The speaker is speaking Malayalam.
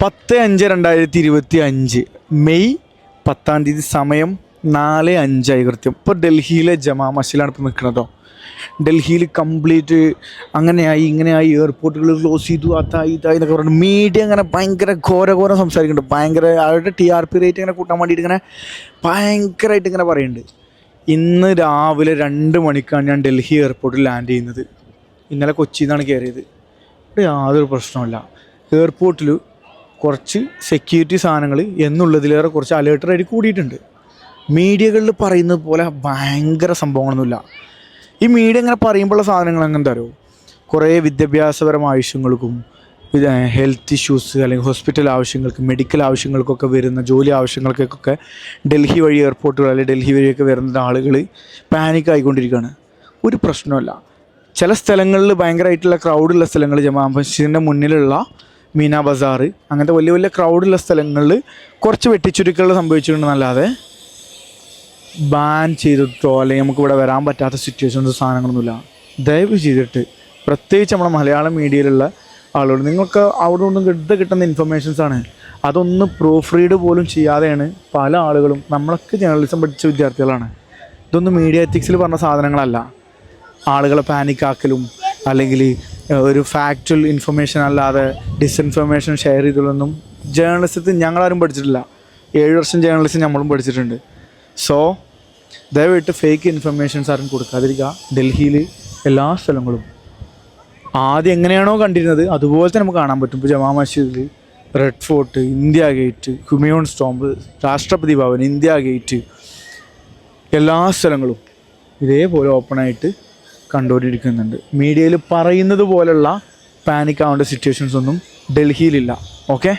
10/5/2025 മെയ് 10 സമയം 4:05 കൃത്യം. ഇപ്പോൾ ഡൽഹിയിലെ ജമാ മസ്ജിദിലാണ് ഇപ്പോൾ നിൽക്കുന്നതോ. ഡൽഹിയിൽ കംപ്ലീറ്റ് അങ്ങനെയായി ഇങ്ങനെയായി, എയർപോർട്ടുകൾ ക്ലോസ് ചെയ്തു, അതായി ഇതായി എന്നൊക്കെ പറഞ്ഞു മീഡിയ അങ്ങനെ ഭയങ്കര ഘോരം സംസാരിക്കുന്നുണ്ട്. ഭയങ്കര അവരുടെ TRP റേറ്റ് ഇങ്ങനെ കൂട്ടാൻ വേണ്ടിയിട്ട് ഇങ്ങനെ ഭയങ്കരമായിട്ട് ഇങ്ങനെ പറയുന്നുണ്ട്. ഇന്ന് രാവിലെ 2 മണിക്കാണ് ഞാൻ ഡൽഹി എയർപോർട്ടിൽ ലാൻഡ് ചെയ്യുന്നത്. ഇന്നലെ കൊച്ചിയിൽ നിന്നാണ് കയറിയത്. ഇവിടെ യാതൊരു പ്രശ്നമില്ല. എയർപോർട്ടിൽ കുറച്ച് സെക്യൂരിറ്റി സാധനങ്ങൾ എന്നുള്ളതിലേറെ കുറച്ച് അലേർട്ട് റേറ്റ് കൂടിയിട്ടുണ്ട്. മീഡിയകളിൽ പറയുന്നത് പോലെ ഭയങ്കര സംഭവങ്ങളൊന്നുമില്ല. ഈ മീഡിയ ഇങ്ങനെ പറയുമ്പോഴുള്ള സാധനങ്ങൾ അങ്ങനത്തെ അറിയോ, കുറേ വിദ്യാഭ്യാസപരമായ ആവശ്യങ്ങൾക്കും ഹെൽത്ത് ഇഷ്യൂസ് അല്ലെങ്കിൽ ഹോസ്പിറ്റൽ ആവശ്യങ്ങൾക്ക്, മെഡിക്കൽ ആവശ്യങ്ങൾക്കൊക്കെ വരുന്ന ജോലി ആവശ്യങ്ങൾക്കൊക്കെ ഡൽഹി വഴി എയർപോർട്ടുകൾ അല്ലെങ്കിൽ ഡൽഹി വഴിയൊക്കെ വരുന്ന ആളുകൾ പാനിക് ആയിക്കൊണ്ടിരിക്കുകയാണ്. ഒരു പ്രശ്നമല്ല. ചില സ്ഥലങ്ങളിൽ ഭയങ്കരമായിട്ടുള്ള ക്രൗഡുള്ള സ്ഥലങ്ങൾ, ജമാ മസ്ജിദിൻ്റെ മുന്നിലുള്ള മീന ബസാർ, അങ്ങനത്തെ വലിയ വലിയ ക്രൗഡുള്ള സ്ഥലങ്ങളിൽ കുറച്ച് വെട്ടിച്ചുരുക്കൾ സംഭവിച്ചിട്ടുണ്ടെന്നല്ലാതെ ബാൻ ചെയ്തിട്ടോ അല്ലെങ്കിൽ നമുക്കിവിടെ വരാൻ പറ്റാത്ത സിറ്റുവേഷൻസ് സാധനങ്ങളൊന്നുമില്ല. ദയവ് ചെയ്തിട്ട് പ്രത്യേകിച്ച് നമ്മുടെ മലയാളം മീഡിയയിലുള്ള ആളുകൾ, നിങ്ങൾക്ക് അവിടെ ഒന്നും കിട്ടുന്ന ഇൻഫർമേഷൻസാണ്, അതൊന്ന് പ്രൂഫ് റീഡ് പോലും ചെയ്യാതെയാണ് പല ആളുകളും. നമ്മളൊക്കെ ജേർണലിസം പഠിച്ച വിദ്യാർത്ഥികളാണ്. ഇതൊന്നും മീഡിയ എത്തിക്സിൽ പറഞ്ഞ സാധനങ്ങളല്ല. ആളുകളെ പാനിക്കാക്കലും അല്ലെങ്കിൽ ഒരു ഫാക്ച്വൽ ഇൻഫർമേഷൻ അല്ലാതെ ഡിസ്ഇൻഫർമേഷൻ ഷെയർ ചെയ്തതൊന്നും ജേർണലിസത്തിൽ ഞങ്ങളാരും പഠിച്ചിട്ടില്ല. 7 വർഷം ജേർണലിസം നമ്മളും പഠിച്ചിട്ടുണ്ട്. സോ ദയവായിട്ട് ഫേക്ക് ഇൻഫർമേഷൻസ് ആരും കൊടുക്കാതിരിക്കുക. ഡൽഹിയിൽ എല്ലാ സ്ഥലങ്ങളും ആദ്യം എങ്ങനെയാണോ കണ്ടിരുന്നത് അതുപോലെ തന്നെ നമുക്ക് കാണാൻ പറ്റും. ഇപ്പോൾ ജമാ മസ്ജിദിൽ, red fort, India gate, Humayun tomb, Rashtrapati Bhavan, India gate, എല്ലാ സ്ഥലങ്ങളും ഇതേപോലെ ഓപ്പണായിട്ട് കണ്ടുകൊണ്ടിരിക്കുന്നുണ്ട്. മീഡിയയിൽ പറയുന്നത് പോലുള്ള പാനിക് ആവേണ്ട സിറ്റുവേഷൻസ് ഒന്നും ഡൽഹിയിലില്ല. ഓക്കെ.